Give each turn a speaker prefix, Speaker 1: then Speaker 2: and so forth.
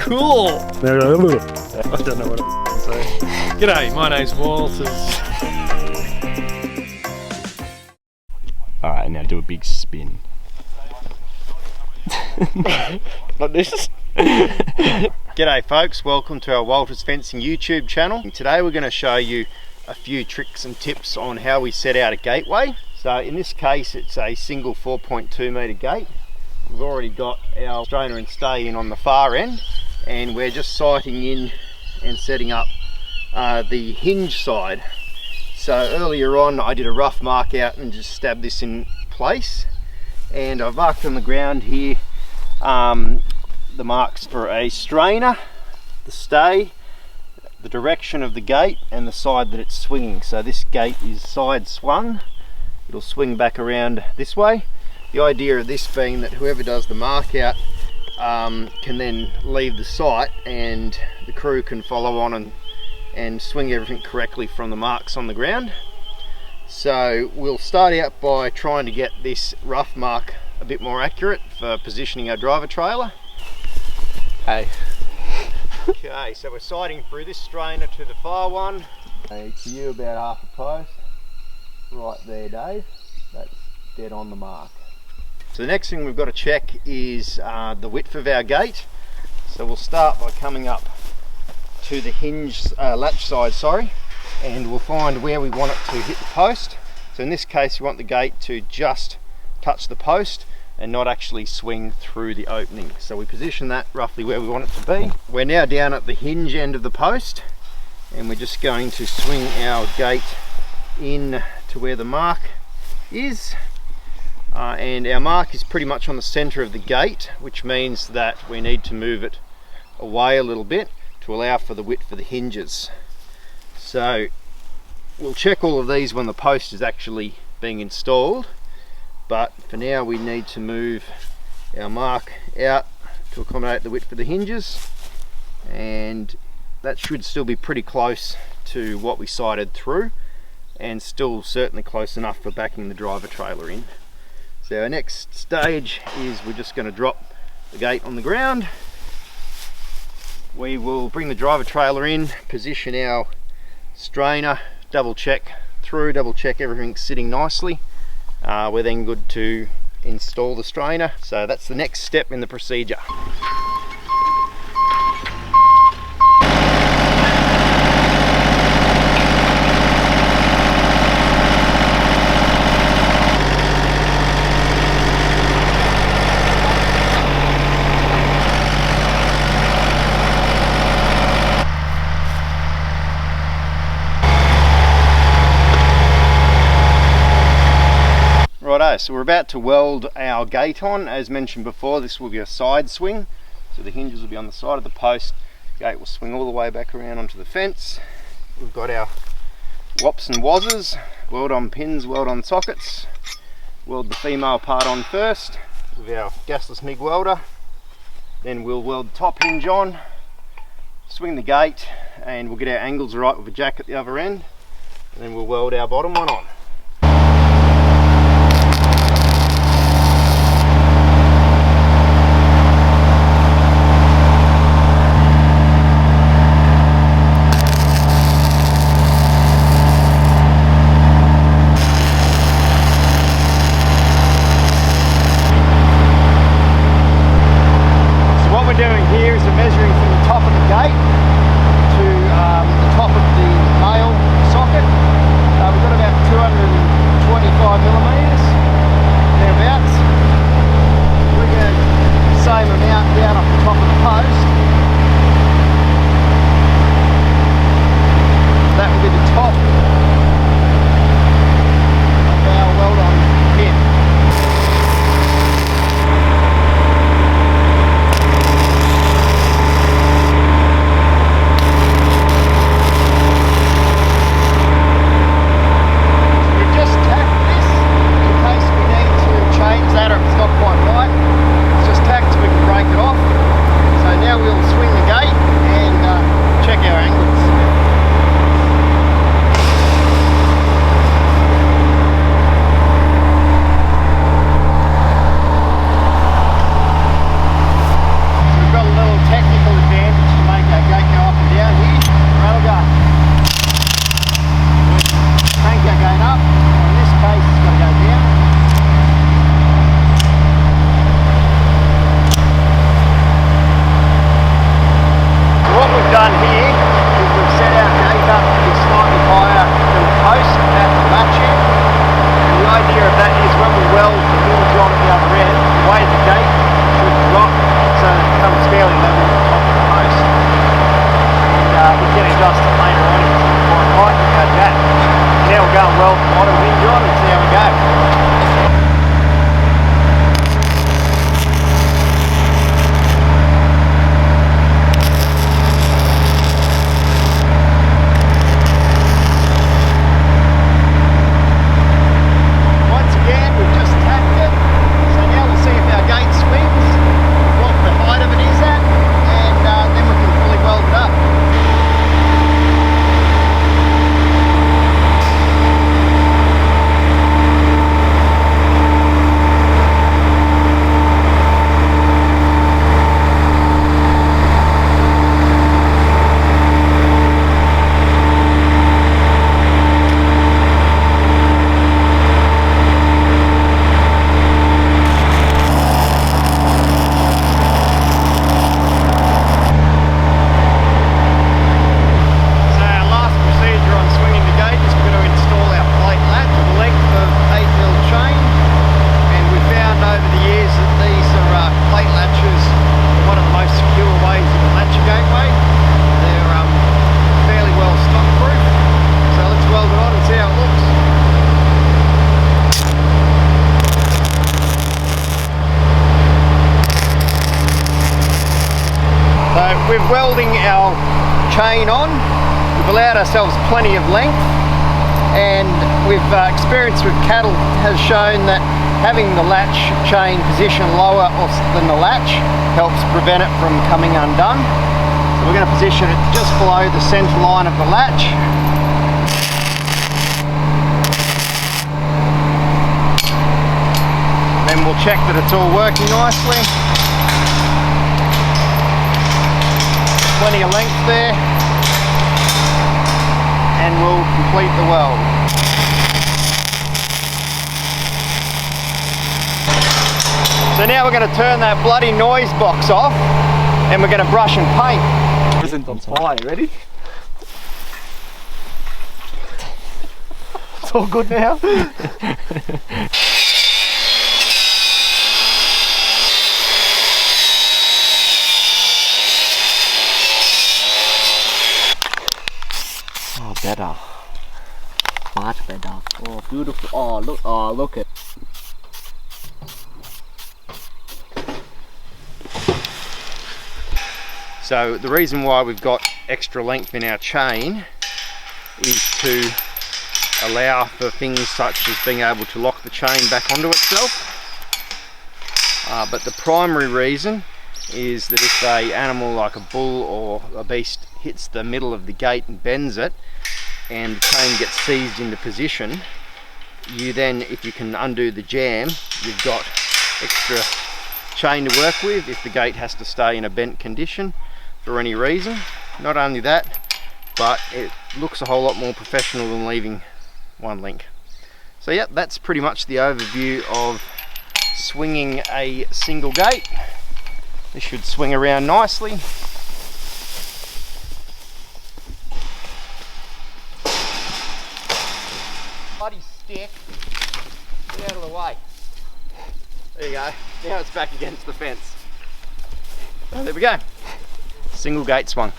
Speaker 1: cool. I don't know what I'm saying. G'day, my name's Walters.
Speaker 2: Alright, now do a big spin.
Speaker 3: Like this? G'day folks, welcome to our Walters Fencing YouTube channel. Today we're going to show you a few tricks and tips on how we set out a gateway. So in this case it's a single 4.2 metre gate. We've already got our strainer and stay in on the far end, and we're just sighting in and setting up the hinge side. So earlier on I did a rough mark out and just stabbed this in place, and I've marked on the ground here the marks for a strainer, the stay, the direction of the gate, and the side that it's swinging. So this gate is side swung, it'll swing back around this way. The idea of this being that whoever does the mark out can then leave the site and the crew can follow on and swing everything correctly from the marks on the ground. So we'll start out by trying to get this rough mark a bit more accurate for positioning our driver trailer.
Speaker 2: Hey.
Speaker 3: Okay, so we're sighting through this strainer to the far one. Okay, to you about half a post. Right there, Dave. That's dead on the mark. So the next thing we've got to check is the width of our gate. So we'll start by coming up to the hinge latch side, and we'll find where we want it to hit the post. So in this case we want the gate to just touch the post and not actually swing through the opening. So we position that roughly where we want it to be. We're now down at the hinge end of the post, and we're just going to swing our gate in to where the mark is. And our mark is pretty much on the center of the gate, which means that we need to move it away a little bit to allow for the width for the hinges. So we'll check all of these when the post is actually being installed, but for now we need to move our mark out to accommodate the width for the hinges, and that should still be pretty close to what we sighted through, and still certainly close enough for backing the driver trailer in. So our next stage is we're just going to drop the gate on the ground. We will bring the driver trailer in, position our strainer, double check everything's sitting nicely. We're then good to install the strainer. So that's the next step in the procedure. Righto, so we're about to weld our gate on. As mentioned before, this will be a side swing, so the hinges will be on the side of the post. The gate will swing all the way back around onto the fence. We've got our wops and wazzers, weld on pins, weld on sockets. Weld the female part on first with our gasless MIG welder. Then we'll weld the top hinge on, swing the gate, and we'll get our angles right with a jack at the other end. And then we'll weld our bottom one on. we're welding our chain on. We've allowed ourselves plenty of length, and we've experience with cattle has shown that having the latch chain positioned lower than the latch helps prevent it from coming undone. So we're going to position it just below the center line of the latch. Then we'll check that it's all working nicely. Plenty of length there, and we'll complete the weld. So now we're going to turn that bloody noise box off, and we're going to brush and paint.
Speaker 2: Isn't on fire, ready?
Speaker 3: It's all good now.
Speaker 2: Oh, better. Much better. Oh, beautiful. Oh, look at.
Speaker 3: So the reason why we've got extra length in our chain is to allow for things such as being able to lock the chain back onto itself. But the primary reason is that if an animal like a bull or a beast hits the middle of the gate and bends it, and the chain gets seized into position, you then, if you can undo the jam, you've got extra chain to work with if the gate has to stay in a bent condition for any reason. Not only that, but it looks a whole lot more professional than leaving one link. So yeah, that's pretty much the overview of swinging a single gate. This should swing around nicely. Bloody stick, get out of the way. There you go, now it's back against the fence. So there we go, single gate swung.